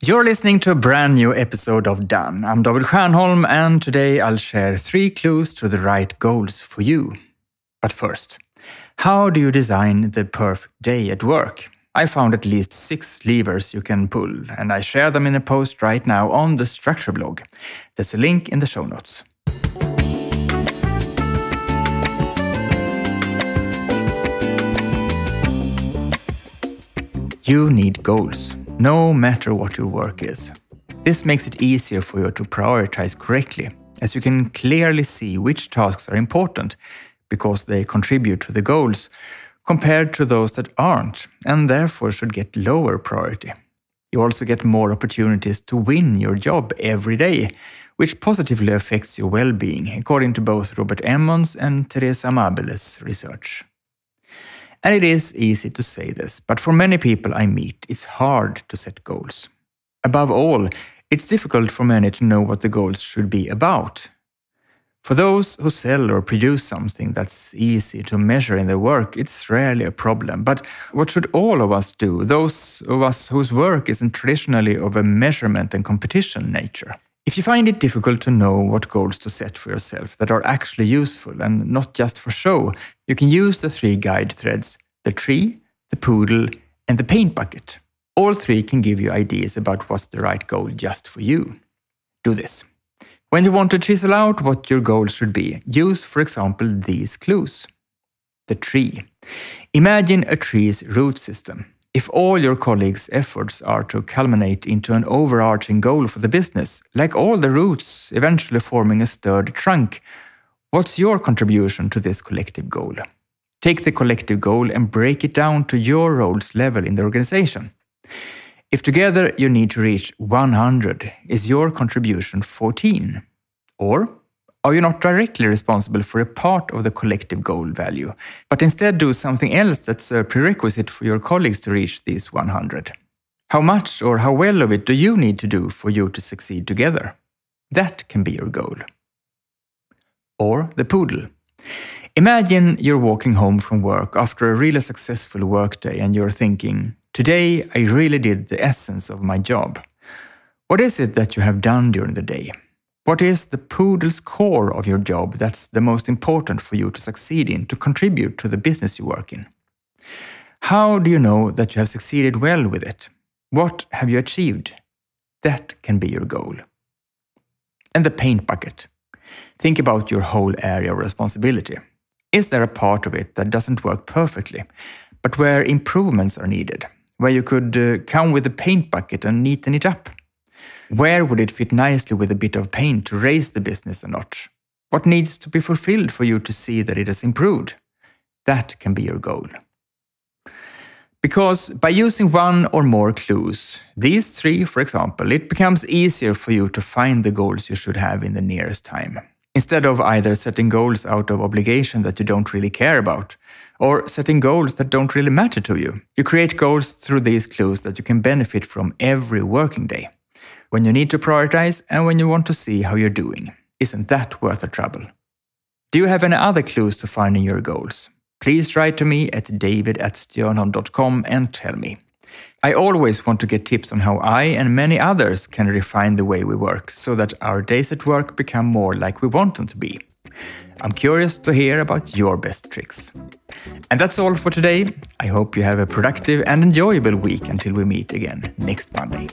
You're listening to a brand new episode of Done. I'm David Stiernholm, and today I'll share 3 clues to the right goals for you. But first, how do you design the perfect day at work? I found at least 6 levers you can pull, and I share them in a post right now on the Struktör blog. There's a link in the show notes. You need goals, no matter what your work is. This makes it easier for you to prioritize correctly, as you can clearly see which tasks are important because they contribute to the goals, compared to those that aren't, and therefore should get lower priority. You also get more opportunities to win your job every day, which positively affects your well-being, according to both Robert Emmons and Teresa Amabele's research. And it is easy to say this, but for many people I meet, it's hard to set goals. Above all, it's difficult for many to know what the goals should be about. For those who sell or produce something that's easy to measure in their work, it's rarely a problem. But what should all of us do, those of us whose work isn't traditionally of a measurement and competition nature? If you find it difficult to know what goals to set for yourself that are actually useful and not just for show, you can use the 3 guide threads: the tree, the poodle, and the paint bucket. All 3 can give you ideas about what's the right goal just for you. Do this. When you want to chisel out what your goals should be, use, for example, these clues. The tree. Imagine a tree's root system. If all your colleagues' efforts are to culminate into an overarching goal for the business, like all the roots eventually forming a sturdy trunk, what's your contribution to this collective goal? Take the collective goal and break it down to your role's level in the organization. If together you need to reach 100, is your contribution 14? Or are you not directly responsible for a part of the collective goal value, but instead do something else that's a prerequisite for your colleagues to reach these 100? How much or how well of it do you need to do for you to succeed together? That can be your goal. Or the poodle. Imagine you're walking home from work after a really successful workday and you're thinking, today I really did the essence of my job. What is it that you have done during the day? What is the poodle's core of your job that's the most important for you to succeed in, to contribute to the business you work in? How do you know that you have succeeded well with it? What have you achieved? That can be your goal. And the paint bucket. Think about your whole area of responsibility. Is there a part of it that doesn't work perfectly, but where improvements are needed, where you could come with a paint bucket and neaten it up? Where would it fit nicely with a bit of paint to raise the business a notch? What needs to be fulfilled for you to see that it has improved? That can be your goal. Because by using 1 or more clues, these 3 for example, it becomes easier for you to find the goals you should have in the nearest time. Instead of either setting goals out of obligation that you don't really care about, or setting goals that don't really matter to you, you create goals through these clues that you can benefit from every working day, when you need to prioritize and when you want to see how you're doing. Isn't that worth the trouble? Do you have any other clues to finding your goals? Please write to me at david@stiernholm.com and tell me. I always want to get tips on how I and many others can refine the way we work so that our days at work become more like we want them to be. I'm curious to hear about your best tricks. And that's all for today. I hope you have a productive and enjoyable week until we meet again next Monday.